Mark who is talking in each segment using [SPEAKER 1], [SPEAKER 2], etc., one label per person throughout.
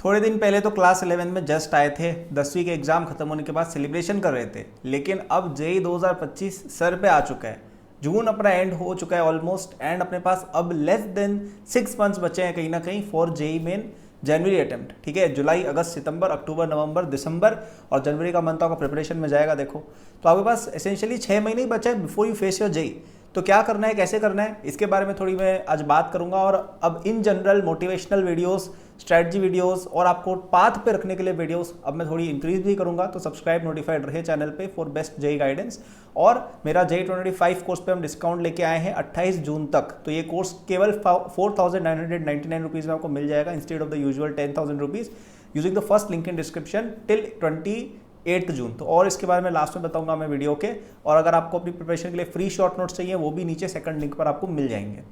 [SPEAKER 1] थोड़े दिन पहले तो क्लास 11 में जस्ट आए थे, 10वीं के एग्ज़ाम खत्म होने के बाद सेलिब्रेशन कर रहे थे, लेकिन अब जेई 2025 सर पे आ चुका है। जून अपना एंड हो चुका है ऑलमोस्ट, एंड अपने पास अब लेस देन 6 मंथ्स बचे हैं कहीं ना कहीं फॉर जेई मेन जनवरी अटेम्प्ट। ठीक है, जुलाई, अगस्त, सितंबर, अक्टूबर, नवंबर, दिसंबर और जनवरी का मंथ आपका प्रिपरेशन में जाएगा। देखो तो आपके पास एसेंशियली 6 महीने ही बचे हैं before you face your JEE. तो क्या करना है, कैसे करना है, इसके बारे में थोड़ी मैं आज बात करूंगा। और अब in general motivational videos, strategy videos और आपको पाथ पे रखने के लिए वीडियोस अब मैं थोड़ी इंक्रीज भी करूंगा। तो सब्सक्राइब, नोटिफाइड रहे चैनल पे फॉर बेस्ट जेई गाइडेंस। और मेरा जेई 2025 कोर्स पे हम डिस्काउंट लेके आए हैं 28 जून तक। तो ये कोर्स केवल 4,999 रुपीज़ में आपको मिल जाएगा instead of the usual 10,000 rupees, using the first link in description till 28 जून। तो और इसके बारे में लास्ट में बताऊंगा मैं वीडियो के। और अगर आपको अपनी प्रिपरेशन के लिए फ्री शॉर्ट नोट्स चाहिए वो भी नीचे सेकंड लिंक पर आपको मिल जाएंगे।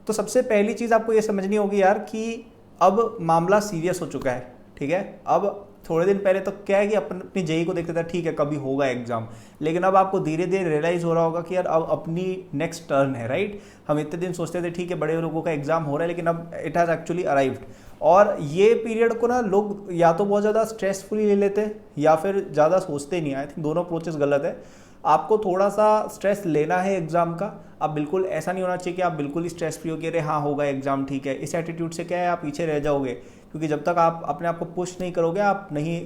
[SPEAKER 1] तो सबसे पहली चीज़ आपको ये समझनी होगी यार कि अब मामला सीरियस हो चुका है। ठीक है, अब थोड़े दिन पहले तो क्या है कि अपनी जेई को देखते थे, ठीक है कभी होगा एग्जाम, लेकिन अब आपको धीरे धीरे रियलाइज हो रहा होगा कि यार अब अपनी नेक्स्ट टर्न है। राइट, हम इतने दिन सोचते थे ठीक है बड़े लोगों का एग्जाम हो रहा है, लेकिन अब इट हैज़ एक्चुअली अराइव्ड। और ये पीरियड को ना लोग या तो बहुत ज़्यादा स्ट्रेसफुली ले लेते हैं या फिर ज़्यादा सोचते नहीं। आई थिंक दोनों अप्रोचेस गलत है। आपको थोड़ा सा स्ट्रेस लेना है एग्जाम का। अब बिल्कुल ऐसा नहीं होना चाहिए कि आप बिल्कुल ही स्ट्रेस फ्री हो कि अरे हाँ होगा एग्जाम, ठीक है। इस एटीट्यूड से क्या है, आप पीछे रह जाओगे, क्योंकि जब तक आप अपने आप को पुश नहीं करोगे आप नहीं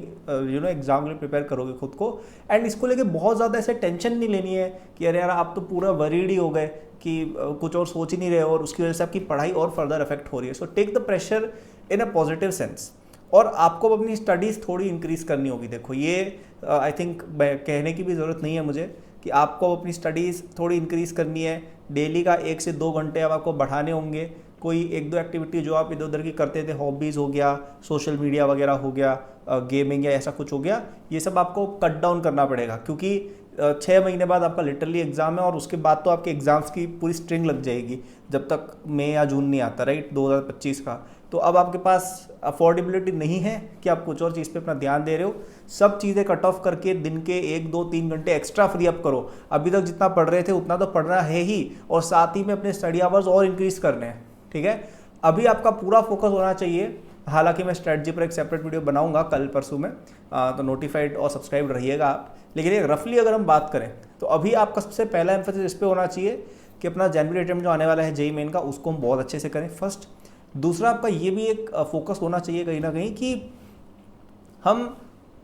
[SPEAKER 1] एग्जाम के लिए प्रिपेयर करोगे खुद को। एंड इसको लेके बहुत ज़्यादा ऐसे टेंशन नहीं लेनी है कि अरे यार आप तो पूरा वरीड ही हो गए कि कुछ और सोच ही नहीं रहे और उसकी वजह से आपकी पढ़ाई और फर्दर अफेक्ट हो रही है। So take the pressure in a positive sense. और आपको अपनी स्टडीज़ थोड़ी इंक्रीज़ करनी होगी। देखो ये आई थिंक कहने की भी ज़रूरत नहीं है मुझे कि आपको अपनी स्टडीज़ थोड़ी इंक्रीज़ करनी है। डेली का 1 से 2 घंटे अब आपको बढ़ाने होंगे। कोई 1-2 एक्टिविटी जो आप इधर उधर की करते थे, हॉबीज़ हो गया, सोशल मीडिया वगैरह हो गया, गेमिंग या ऐसा कुछ हो गया, ये सब आपको कट डाउन करना पड़ेगा। क्योंकि 6 महीने बाद आपका लिटरली एग्ज़ाम है और उसके बाद तो आपके एग्ज़ाम्स की पूरी स्ट्रिंग लग जाएगी जब तक मई या जून नहीं आता, राइट, 2025 का। तो अब आपके पास अफोर्डेबिलिटी नहीं है कि आप कुछ और चीज़ पे अपना ध्यान दे रहे हो। सब चीज़ें कट ऑफ करके दिन के 1-2-3 घंटे एक्स्ट्रा फ्री अप करो। अभी तक जितना पढ़ रहे थे उतना तो पढ़ना है ही, और साथ ही में अपने स्टडी आवर्स और इंक्रीज़ करने हैं। ठीक है, अभी आपका पूरा फोकस होना चाहिए। हालांकि मैं स्ट्रेटजी पर एक सेपरेट वीडियो बनाऊंगा कल परसों में, तो नोटिफाइड और सब्सक्राइब रहिएगा आप। लेकिन एक रफली अगर हम बात करें तो अभी आपका सबसे पहला एम्फेसिस इस पे होना चाहिए कि अपना जनवरी अटेम्प्ट जो आने वाला है जेई मेन का, उसको हम बहुत अच्छे से करें फर्स्ट। दूसरा आपका ये भी एक फोकस होना चाहिए कहीं ना कहीं कि हम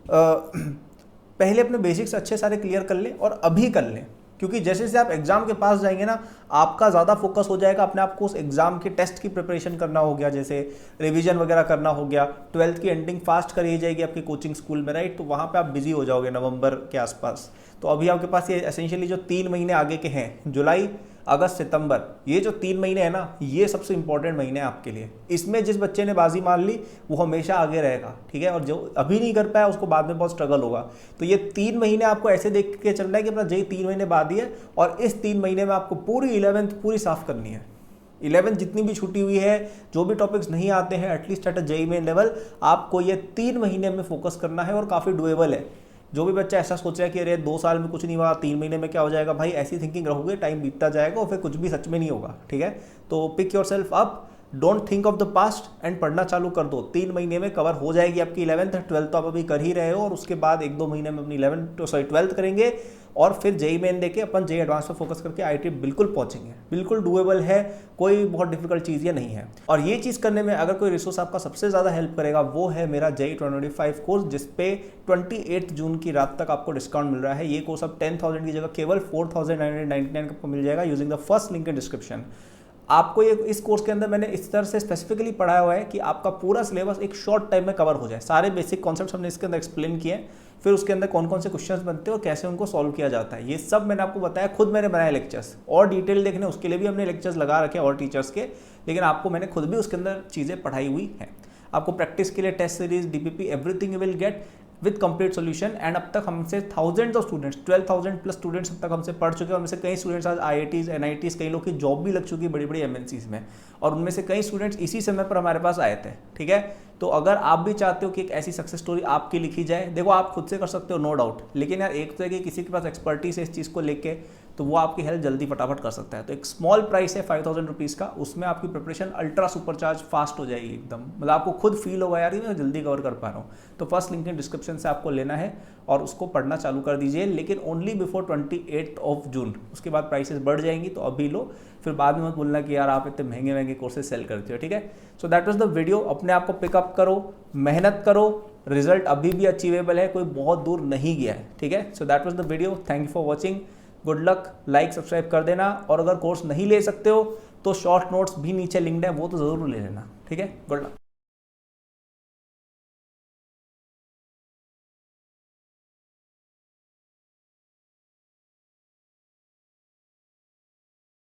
[SPEAKER 1] पहले अपने बेसिक्स अच्छे सारे क्लियर कर लें और अभी कर लें। क्योंकि जैसे जैसे आप एग्जाम के पास जाएंगे ना, आपका ज़्यादा फोकस हो जाएगा अपने आप को उस एग्जाम के टेस्ट की प्रिपरेशन करना हो गया, जैसे रिवीजन वगैरह करना हो गया। 12th की एंडिंग फास्ट करी जाएगी आपकी कोचिंग स्कूल में, राइट, तो वहाँ पे आप बिजी हो जाओगे नवंबर के आसपास। तो अभी आपके पास ये एसेंशियली जो 3 महीने आगे के हैं, जुलाई, अगस्त, सितंबर, ये जो 3 महीने हैं ना, ये सबसे इंपॉर्टेंट महीने हैं आपके लिए। इसमें जिस बच्चे ने बाजी मार ली वो हमेशा आगे रहेगा। ठीक है, और जो अभी नहीं कर पाया उसको बाद में बहुत स्ट्रगल होगा। तो ये 3 महीने आपको ऐसे देख के चलना है कि अपना जेई 3 महीने बाद ही है, और इस 3 महीने में आपको पूरी 11th पूरी साफ करनी है। 11th जितनी भी छुट्टी हुई है, जो भी टॉपिक्स नहीं आते हैं, at least at a JEE Main level, आपको ये 3 महीने में फोकस करना है और काफ़ी डुएबल है। जो भी बच्चा ऐसा सोच रहा है कि अरे 2 साल में कुछ नहीं हुआ, 3 महीने में क्या हो जाएगा, भाई ऐसी थिंकिंग रखोगे टाइम बीतता जाएगा और फिर कुछ भी सच में नहीं होगा। ठीक है, तो pick yourself up, don't think of the past and पढ़ना चालू कर दो। 3 महीने में कवर हो जाएगी आपकी 11th। 12th तो आप अभी कर ही रहे हो, और उसके बाद 1-2 महीने में अपनी 12th करेंगे और फिर जेई मेन देके अपन जेई एडवांस पे फोकस करके आईटी बिल्कुल पहुंचेंगे। बिल्कुल डुएबल है, कोई बहुत डिफिकल्ट चीज़ ये नहीं है। और ये चीज़ करने में अगर कोई रिसोर्स आपका सबसे ज़्यादा हेल्प करेगा वो है मेरा जेई 2025 कोर्स, जिसपे 28 जून की रात तक आपको डिस्काउंट मिल रहा है। ये कोर्स अब 10,000 की जगह केवल 4,999 का मिल जाएगा using the first link in description. आपको ये इस कोर्स के अंदर मैंने इस तरह से स्पेसिफिकली पढ़ाया हुआ है कि आपका पूरा सिलेबस एक शॉर्ट टाइम में कवर हो जाए। सारे बेसिक कॉन्सेप्ट्स हमने इसके अंदर एक्सप्लेन किए हैं, फिर उसके अंदर कौन कौन से क्वेश्चंस बनते हैं और कैसे उनको सॉल्व किया जाता है, ये सब मैंने आपको बताया। खुद मैंने बनाए लेक्चर्स, और डिटेल देखने उसके लिए भी हमने लेक्चर्स लगा रखे हैं और टीचर्स के, लेकिन आपको मैंने खुद भी उसके अंदर चीज़ें पढ़ाई हुई हैं। आपको प्रैक्टिस के लिए test series, DPP, everything you will get with complete solution. And अब तक हमसे thousands of students, 12,000 plus students अब तक हमसे पढ़ चुके हैं। उनमें से कई स्टूडेंट्स आज IITs, NITs, कई लोग की जॉब भी लग चुकी है बड़ी बड़ी MNCs में, और उनमें से कई स्टूडेंट्स इसी समय पर हमारे पास आए थे। ठीक है, तो अगर आप भी चाहते हो कि एक ऐसी सक्सेस स्टोरी आपकी लिखी जाए, देखो आप खुद से कर सकते हो नो डाउट, लेकिन यार एक तो है कि किसी के पास एक्सपर्टीज है इस चीज़ को लेके, तो वो आपकी हेल्प जल्दी फटाफट कर सकता है। तो एक स्मॉल प्राइस है 5000 रुपीज़ का, उसमें आपकी प्रिपरेशन अल्ट्रा सुपरचार्ज फास्ट हो जाएगी एकदम, मतलब आपको खुद फील होगा यार मैं जल्दी कवर कर पा रहा हूँ। तो फर्स्ट लिंक इन डिस्क्रिप्शन से आपको लेना है और उसको पढ़ना चालू कर दीजिए, लेकिन ओनली बिफोर 28 जून। उसके बाद प्राइसेस बढ़ जाएंगी, तो अभी लो, फिर बाद में मत बोलना कि यार आप इतने महंगे महंगे कोर्सेज सेल करते हो, ठीक है। So that was the video. अपने आप को पिकअप करो, मेहनत करो, रिजल्ट अभी भी अचीवेबल है, कोई बहुत दूर नहीं गया है, ठीक है। So that was the video, thank you for watching, good luck, like subscribe कर देना, और अगर कोर्स नहीं ले सकते हो तो शॉर्ट नोट्स भी नीचे लिंक्ड है, वो तो ज़रूर ले लेना, ठीक है। Good luck.